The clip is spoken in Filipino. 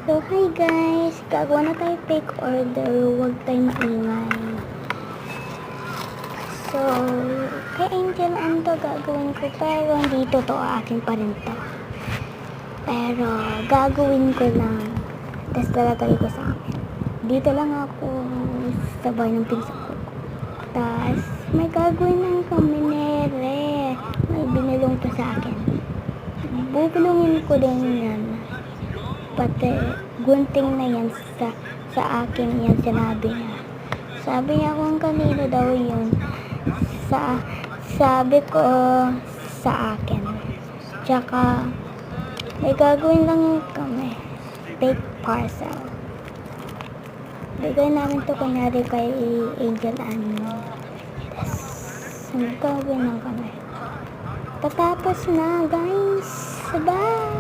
So, hi guys! Gagawa na tayo fake order. Huwag tayo maingay. So, kay Angel Ann to gagawin ko. Pero hindi totoo, akin pa rin to. Pero, gagawin ko lang. Tapos lalagay ko sa akin. Dito lang ako sa bahay ng pinsan ko. Tapos, may gagawin lang kami nere. May binilong to sa akin. Bubulungin ko din yan. Pati gunting na yan sa akin yan, sinabi niya. Sabi niya kung kanino daw yun. Sabi ko sa akin. Tsaka may gagawin lang kami. Fake parcel. Bigay namin to kunyari kay Angel Ann. Tapos may gagawin lang kami. Tatapos na guys. Bye!